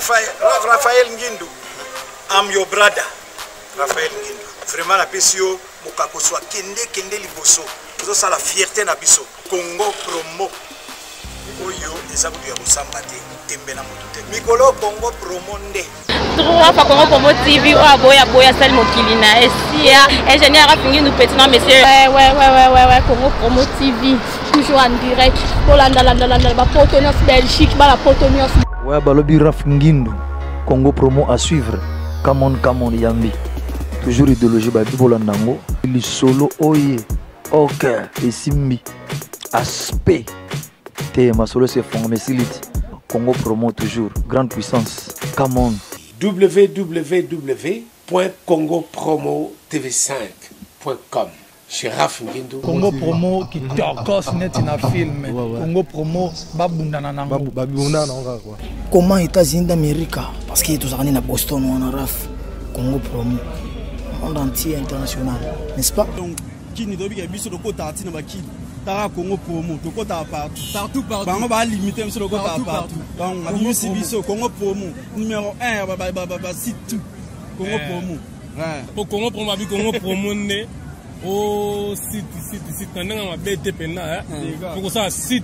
Raphaël Ngindu, I'm your brother. Raphaël Ngindu. Vraiment la PCO, Mokako soit kende liboso. Vous avez la fierté na biso. Congo promo. Oyo, les abus de Rosambate, Tembena Motote. Mikolo Congo promo nde. Trois fois Congo promo TV, boya sel mokilina. Esia, ingénieur a fini nous petit non monsieur. Ouais, Congo promo TV. Toujours en direct. Pour la Portonos Belgique, la Portonos. Ouais, Balobi Raf Ngindu, Congo promo à suivre. Come on, Yambi. Toujours idéologie, Bibolandango. Il solo, oye, ok, et simbi. Aspect. Ma solo c'est fond, mais c'est Congo promo toujours. Grande puissance. Come on. www.congopromotv5.com. Chez Raf Ngindu. Congo promo qui torcos net in a film. Congo promo babundana nango. Comment États-Unis d'Amérique? Parce qu'il est tous à Boston ou en Raf. Congo promo. Monde entier international, n'est-ce pas? Donc, qui nous doit bien sur le côté artiste dans qui Tara Congo promo, le côté partout. On va limiter sur le côté partout. Donc, on a vu Sibiso Congo promo numéro 1 site tout Congo promo. Pour Congo promo, avec Congo promo né au site pendant ma BTP na pour ça site.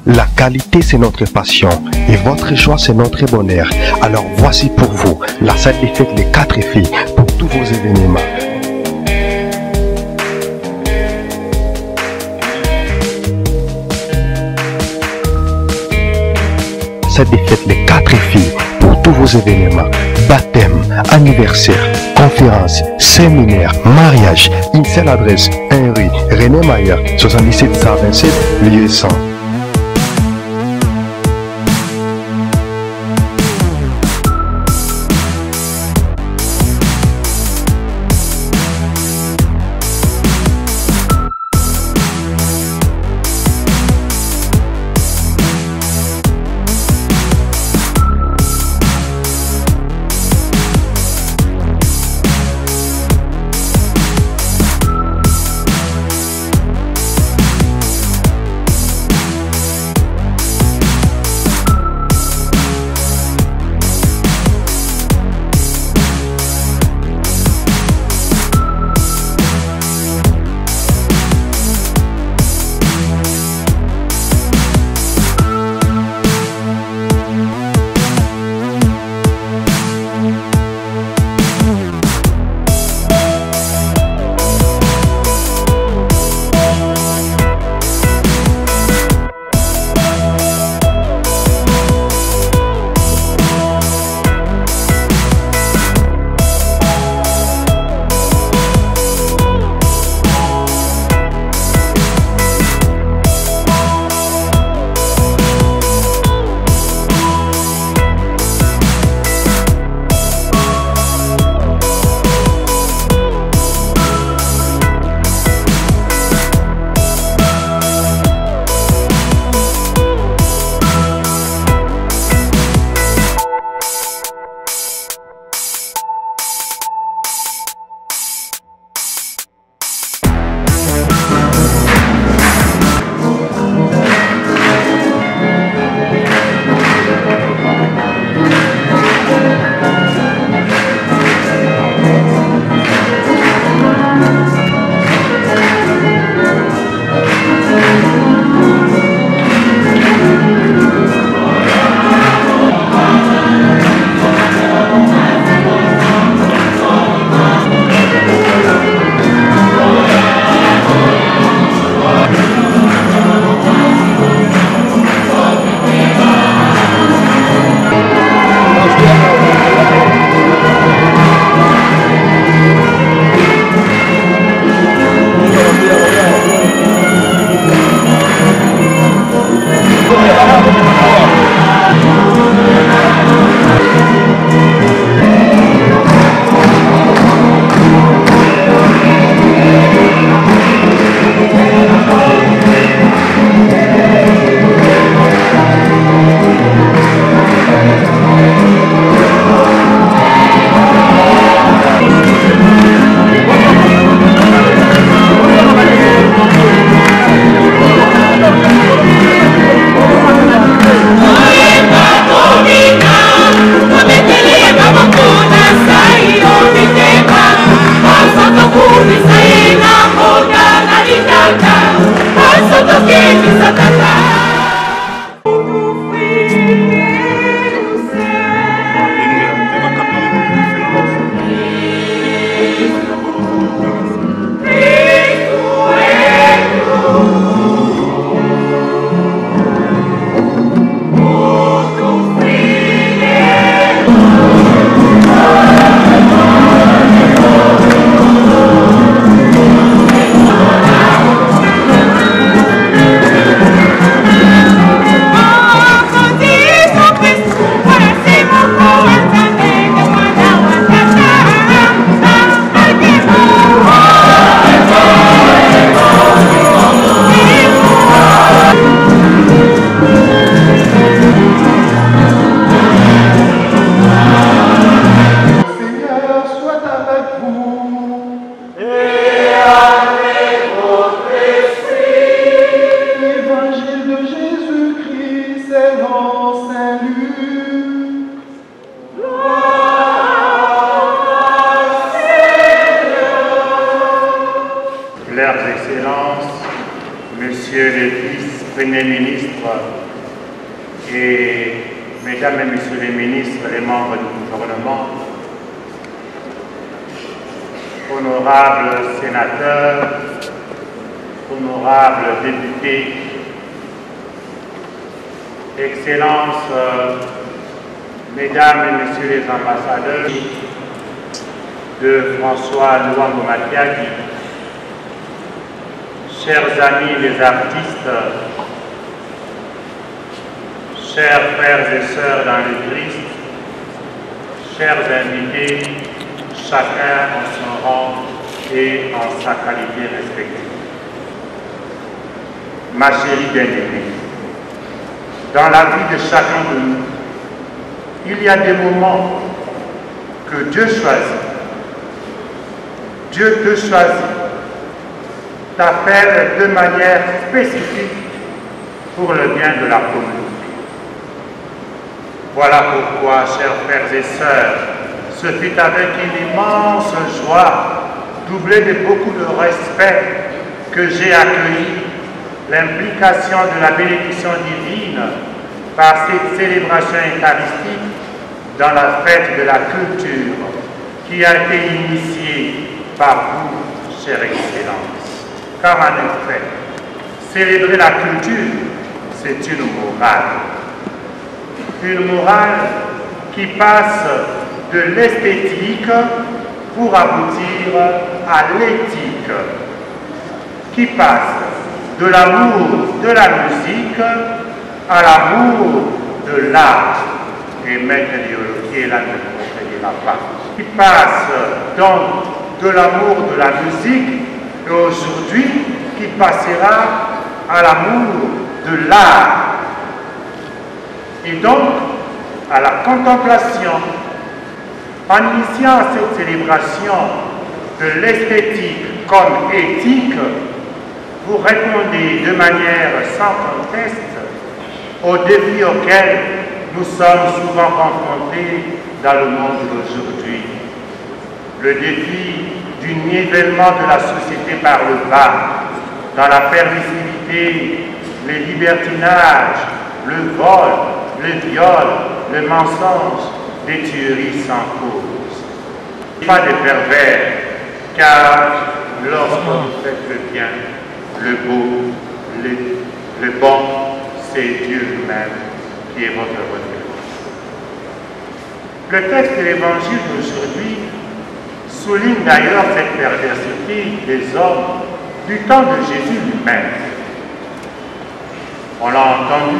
La qualité, c'est notre passion et votre choix, c'est notre bonheur. Alors voici pour vous la salle des fêtes Les 4 filles pour tous vos événements. Salle des fêtes Les 4 filles pour tous vos événements. Baptême, anniversaire, conférence, séminaire, mariage. Une seule adresse, 1 rue René Mayer, 77 127, lieu 100. Premier ministre et Mesdames et Messieurs les ministres, les membres du gouvernement, honorables sénateurs, honorables députés, Excellences, Mesdames et Messieurs les ambassadeurs de François Luambo Makiadi, chers amis les artistes, chers frères et sœurs dans le Christ, chers invités, chacun en son rang et en sa qualité respective. Ma chérie bien-aimée, dans la vie de chacun de nous, il y a des moments que Dieu choisit. Dieu te choisit, t'appelle de manière spécifique pour le bien de la communauté. Voilà pourquoi, chers frères et sœurs, ce fut avec une immense joie, doublée de beaucoup de respect, que j'ai accueilli l'implication de la bénédiction divine par cette célébration eucharistique dans la fête de la culture qui a été initiée par vous, chère Excellence. Car en effet, célébrer la culture, c'est une morale qui passe de l'esthétique pour aboutir à l'éthique, qui passe de l'amour de la musique à l'amour de l'art. Et Maître Diologie, là, ne contredira pas. Qui passe donc de l'amour de la musique et aujourd'hui qui passera à l'amour de l'art. Et donc à la contemplation. En initiant cette célébration de l'esthétique comme éthique, vous répondez de manière sans conteste aux défis auxquels nous sommes souvent confrontés dans le monde d'aujourd'hui. Le défi du nivellement de la société par le bas, dans la permissivité, les libertinages, le vol, le viol, le mensonge, des tueries sans cause. Pas des pervers, car lorsque vous faites le bien, le beau, le bon, c'est Dieu lui-même qui est votre référence. Le texte de l'Évangile d'aujourd'hui souligne d'ailleurs cette perversité des hommes du temps de Jésus lui-même. On l'a entendu,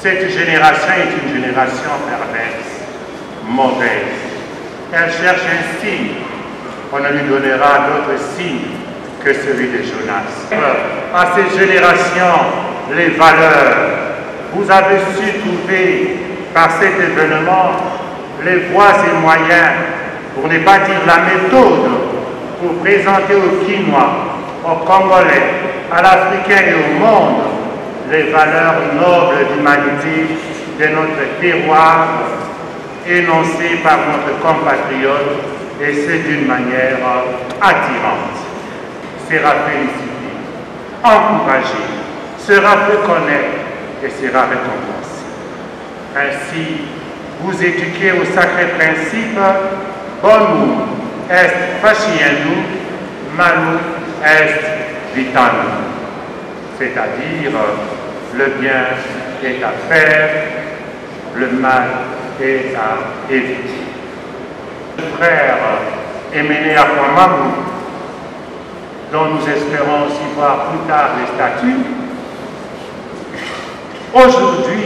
cette génération est une génération perverse, mauvaise. Elle cherche un signe. On ne lui donnera d'autre signe que celui de Jonas. À cette génération, les valeurs. Vous avez su trouver par cet événement les voies et moyens, pour ne pas dire la méthode, pour présenter aux Quinois, aux Congolais, à l'Africain et au monde les valeurs nobles d'humanité de notre terroir, énoncées par notre compatriote, et c'est d'une manière attirante. Sera félicité, encouragé, sera fait connaître et sera récompensé. Ainsi, vous éduquez au sacré principe bonum est faciendum, malum est vitanum, c'est-à-dire le bien est à faire, le mal est à éviter. Le frère Emene Akwamamou, dont nous espérons aussi voir plus tard les statuts, aujourd'hui,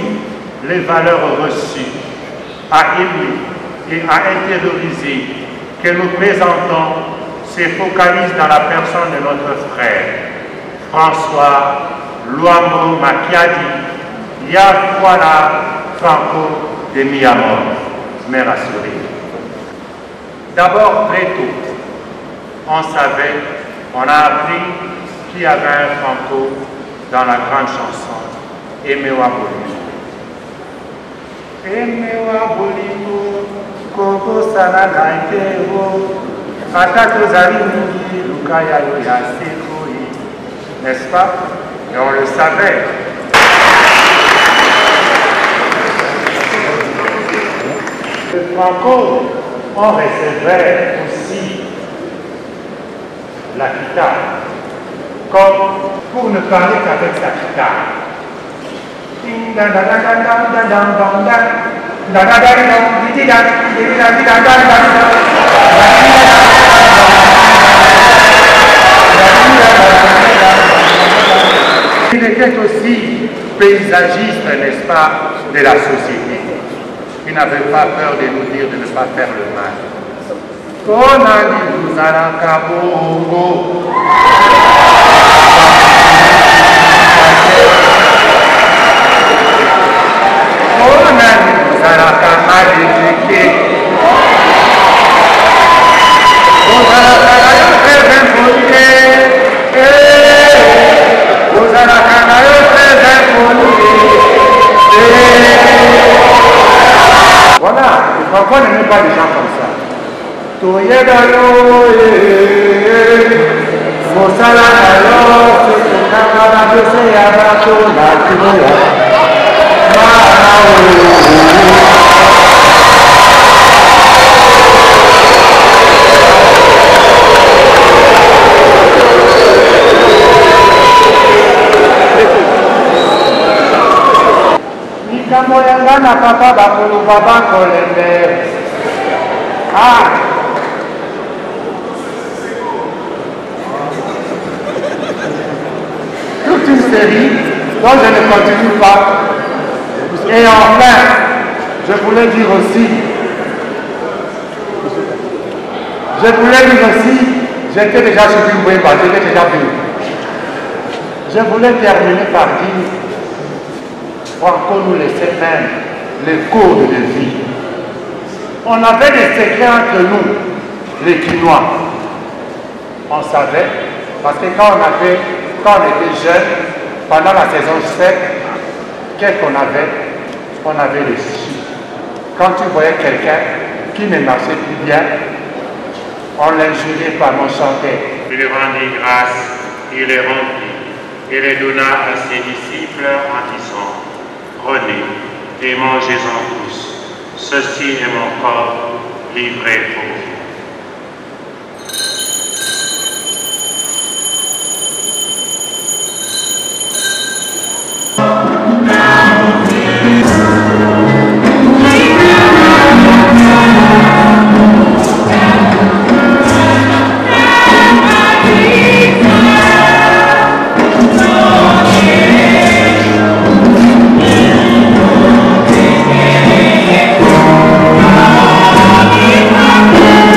les valeurs reçues à aimer et à intérioriser que nous présentons se focalisent dans la personne de notre frère, François Luambo Makiadi, Yakwala Franco de Miamor, mère assurée. D'abord, très tôt, on savait, on a appris qu'il y avait un Franco dans la grande chanson Emewa Bolingo. Emewa Bolingo, Koko Sana Naiteo, Atato Zalini, Lukaya Yoya Sekoi, n'est-ce pas? Et on le savait. Le Franco, on recevrait aussi la guitare, comme pour ne parler qu'avec sa guitare. Il était aussi paysagiste, n'est-ce pas, de la société. Il n'avait pas peur de nous dire de ne pas faire le mal. Voilà, le Franco n'aime pas des gens comme ça. Moyangana papa bakolo baba kolembe. Ah. Toute une série dont je ne continue pas. Et enfin, je voulais dire aussi, j'étais déjà sur une web, j'étais déjà vu. Je voulais terminer par dire, Franco nous laissait même les codes de vie. On avait des secrets entre nous, les Quinois. On savait, parce que quand on était jeunes, pendant la saison sec, qu'est-ce qu'on avait? On avait les chiffres. Quand tu voyais quelqu'un qui ne marchait plus bien, on l'injurait par mon chanter. Il rendit grâce, il les remplit, et les donna à ses disciples en disant, prenez et mangez-en tous. Ceci est mon corps livré pour vous. Yeah.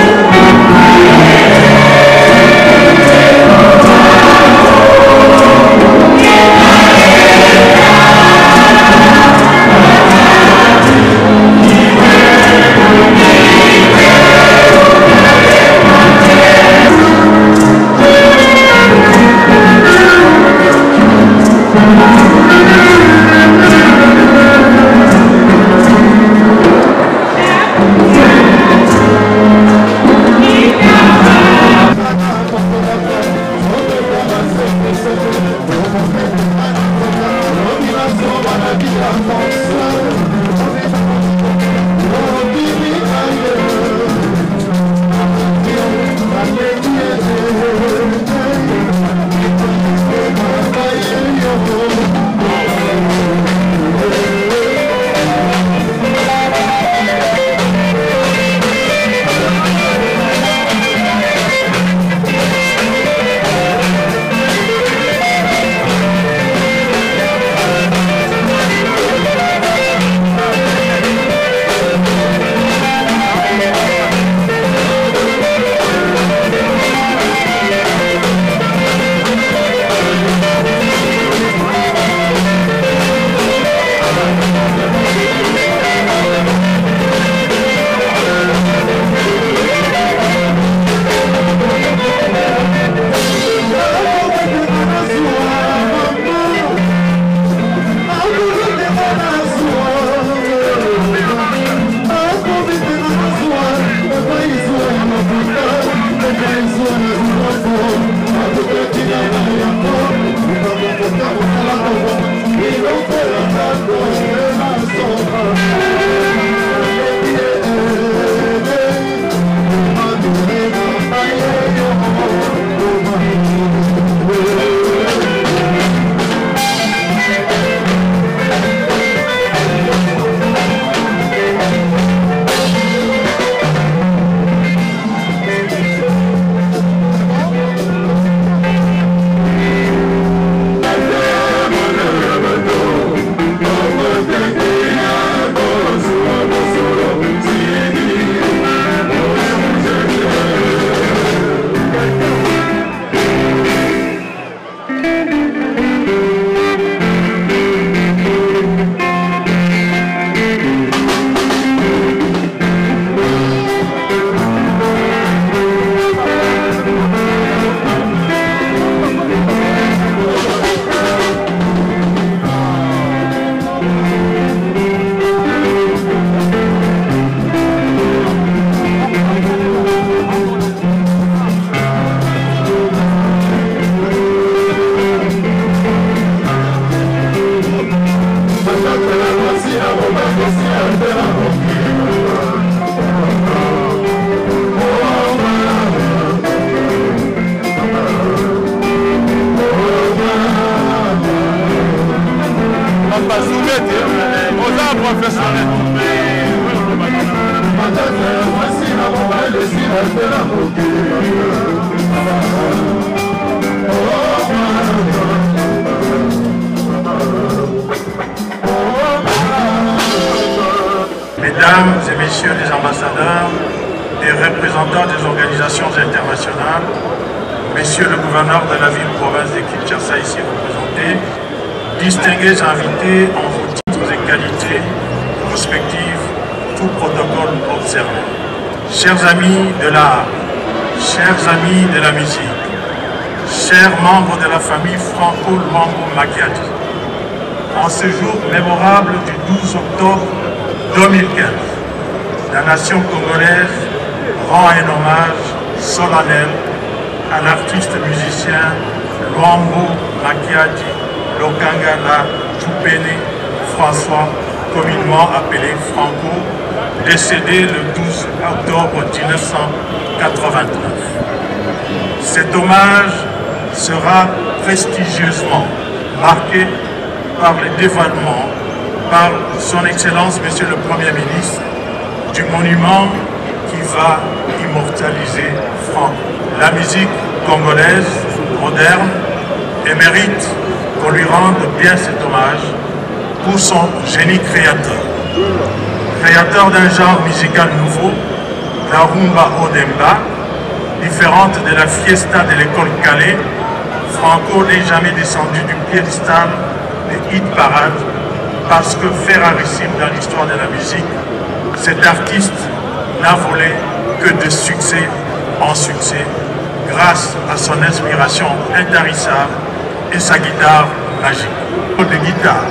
Mesdames et Messieurs les ambassadeurs et représentants des organisations internationales, Messieurs le gouverneur de la ville-province de Kinshasa ici représenté, distingués invités en vos titres et qualités respectives, tout protocole observé. Chers amis de l'art, chers amis de la musique, chers membres de la famille Franco Luambo Makiadi, en ce jour mémorable du 12 octobre 2015, la nation congolaise rend un hommage solennel à l'artiste musicien Luambo Makiadi Lokangala Tchoupene François, communément appelé Franco, décédé le 12 octobre 1989. Cet hommage sera prestigieusement marqué par le dévoilement par son Excellence Monsieur le Premier ministre du monument qui va immortaliser Franco. La musique congolaise moderne et mérite qu'on lui rende bien cet hommage pour son génie créateur. Créateur d'un genre musical nouveau, la rumba Odemba, différente de la fiesta de l'école Calais, Franco n'est jamais descendu du piédestal des hit parades parce que ferrarissime dans l'histoire de la musique, cet artiste n'a volé que de succès en succès grâce à son inspiration intarissable et sa guitare magique. De guitare,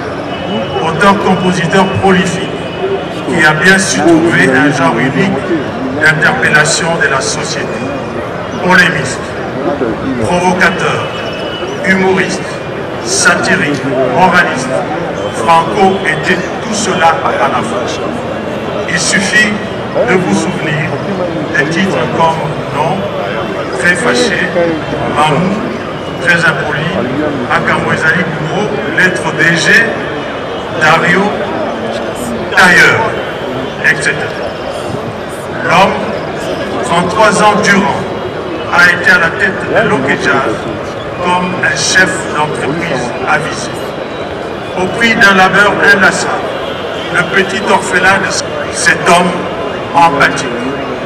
auteur-compositeur prolifique qui a bien su trouver un genre unique d'interpellation de la société. Polémiste, provocateur, humoriste, satirique, moraliste, Franco était tout cela à la fois. Il suffit de vous souvenir des titres comme Non, Très fâché, Mamou, Très impoli, Akamwezali Bourreau, Lettre DG, Dario, Tailleur, etc. L'homme, 33 ans durant, a été à la tête de Loké Jazz comme un chef d'entreprise avisé. Au prix d'un labeur inlassable, le petit orphelin de cet homme empathique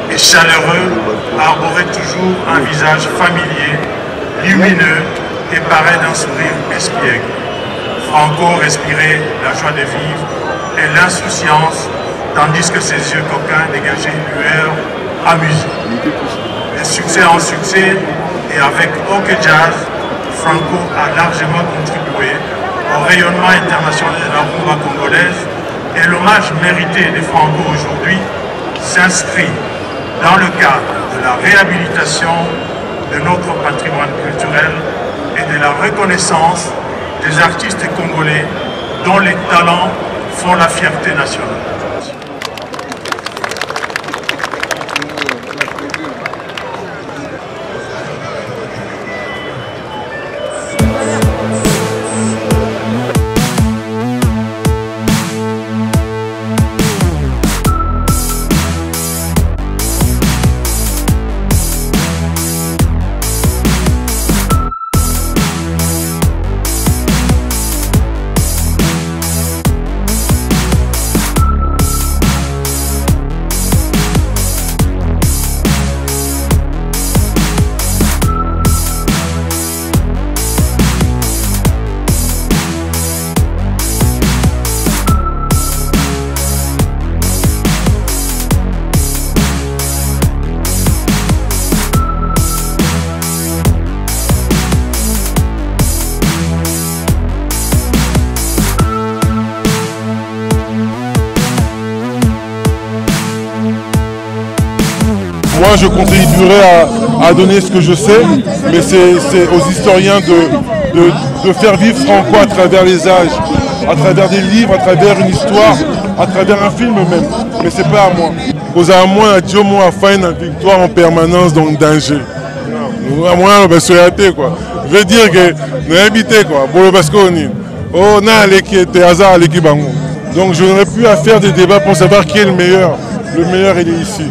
et chaleureux arborait toujours un visage familier, lumineux et paré d'un sourire espiègle. Franco respirait la joie de vivre et l'insouciance, tandis que ses yeux coquins dégageaient une lueur amusée. De succès en succès, et avec OK Jazz, Franco a largement contribué au rayonnement international de la rumba congolaise, et l'hommage mérité de Franco aujourd'hui s'inscrit dans le cadre de la réhabilitation de notre patrimoine culturel et de la reconnaissance des artistes congolais dont les talents font la fierté nationale. Moi, je contribuerai à donner ce que je sais, mais c'est aux historiens de faire vivre Franco à travers les âges, à travers des livres, à travers une histoire, à travers un film même. Mais c'est pas à moi. Aux à moi, à Dieu, moi, à faire une victoire en permanence dans le danger. À moi, ben, c'est raté, quoi. Je veux dire que nous habité, quoi. Bon, parce qu'on est. Oh, on a l'équipe était hasard à l'équipe. Donc, je n'aurais plus à faire des débats pour savoir qui est le meilleur. Le meilleur, il est ici.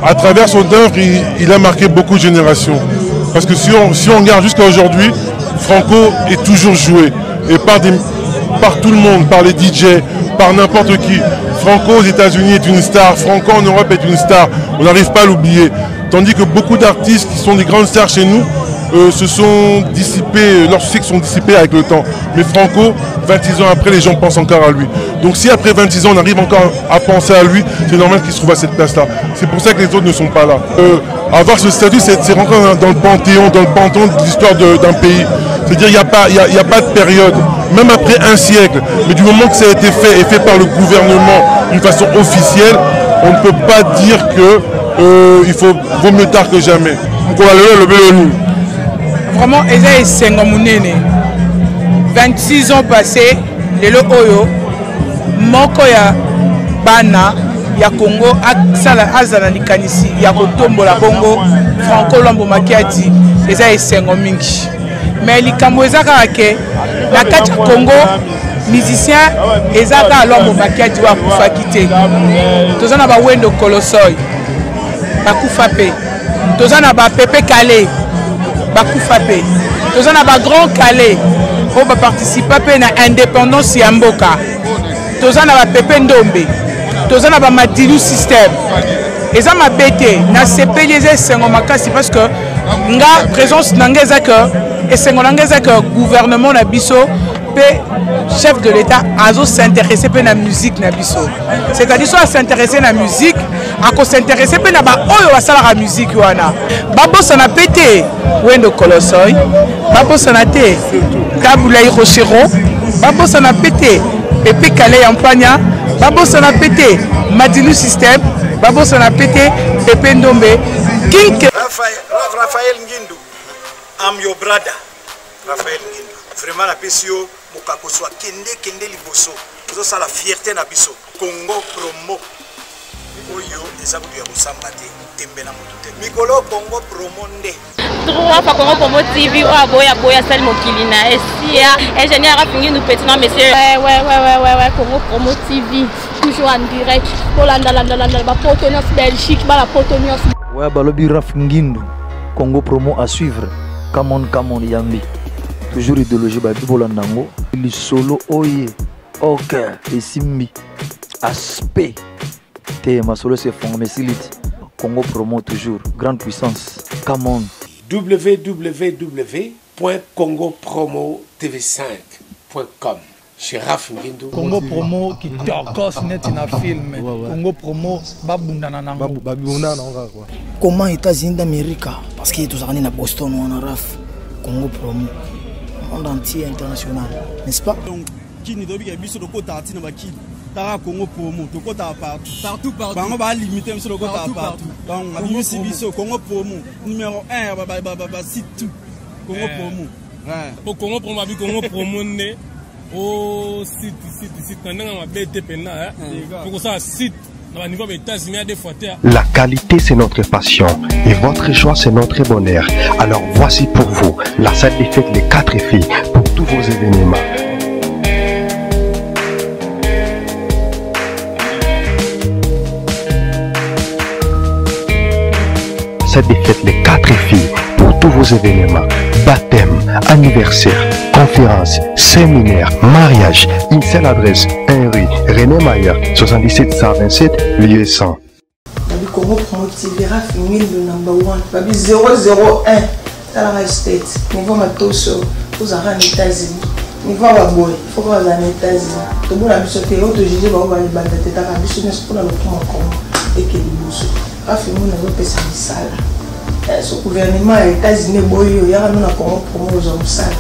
À travers son œuvre, il a marqué beaucoup de générations. Parce que si on regarde jusqu'à aujourd'hui, Franco est toujours joué. Et par tout le monde, par les DJ, par n'importe qui. Franco aux États-Unis est une star, Franco en Europe est une star. On n'arrive pas à l'oublier. Tandis que beaucoup d'artistes qui sont des grandes stars chez nous se sont dissipés, leurs succès sont dissipés avec le temps. Mais Franco, 26 ans après, les gens pensent encore à lui. Donc si après 26 ans, on arrive encore à penser à lui, c'est normal qu'il se trouve à cette place-là. C'est pour ça que les autres ne sont pas là. Avoir ce statut, c'est rentrer dans le panthéon de l'histoire d'un pays. C'est-à-dire qu'il n'y a pas de période, même après un siècle. Mais du moment que ça a été fait et fait par le gouvernement d'une façon officielle, on ne peut pas dire que il vaut mieux tard que jamais. Vraiment, Eza et Sengomunene. 26 ans passés, lelo oyo, moko ya bana ya Congo azala likanisi ya kotombola bongo Franco Lombo Makiadi Eza et Sengomingi. Mais likambo eza kake na kati ya Congo musicien eza ka Lombo Makiadi wa kufa kite. Tozana ba Wendo Kolosoy bakufa pe. Tozana ba Pepe Calais bakufa pe. Tozana ba Grand Calais on va participer à l'indépendance ya mboka. Tozana ba Pepe Ndombe. Tozana ba Madilu système. Eza ma bête na CPLZ sengo makasi parce que nga présence nangeza que et sengo nangeza que gouvernement na biso pe chef de l'État azo s'intéresser pe na musique na biso. C'est-à-dire soit s'intéresser na musique, ako s'intéresser pe na ba oyo basala la musique wana. Babo sana pété Wendo Kolosoy, babo sana té Kabulai Rocheron, babo sana pété Pepe Calais Ampania, babo sana pété Madilu système, babo sana pété Pepe Ndombe. Raphaël Ngindu, I'm your brother. Raphaël Ngindu. Vraiment la PCO mokako soit kende liboso. Nous ça la fierté na biso. Congo promo. Oyo ezabu ya kusamba te. Tembe na mutu te. Mikolo Congo promo nde. Droit par Congo Promo TV boya Sal Mokilina SIA ingénieur a fini nous petit non monsieur ouais Congo Promo TV toujours en direct pour la Potonos Belgique la Potonos ouais balobi Raf Ngindu Congo Promo à suivre come on Yambi toujours idéologie ba bibolandango li solo oye ok et simbi aspect te masolo se fond mais silite Congo Promo toujours grande puissance come on www.congopromotv5.com chez Raf Ngindu. Congo Promo qui torcos net na film. Congo Promo babundana nango. Comment États-Unis d'Amérique parce que tous na Boston ou en Raf Congo Promo monde entier international, n'est-ce pas? Donc qui ne doit pas biso de côté na bakili. Tara Congo Promo to côté partout. Bango ba limiter sur le côté partout. Donc on a vu biso Congo Promo numéro 1 ba site tout. Congo Promo. Pour Congo Promo abi Congo Promo né au site ndanga ma bête pena pour ça site au niveau des États-Unis des fois. La qualité c'est notre passion et votre choix c'est notre bonheur. Alors voici pour vous la salle des fêtes Les 4 filles pour tous vos événements. Salle des fêtes Les 4 filles pour tous vos événements, baptême, anniversaire, conférence, séminaire, mariage. Une seule adresse, 1 rue René Mayer, 77 127, lieu 100. Babi Congo Promo TV Raf Ngindu #1, Babi 001, Talara State, niveau Matoso, aux États-Unis, niveau Baboy, il faut voir les États-Unis. Tout le monde a vu ce que l'autre juge va aller battre tête à la business pour le Congo et que les boussons. Raf Ngindu n'a pas pensé à ça. Ce gouvernement des États-Unis, il y a un Congo Promo aux hommes sales.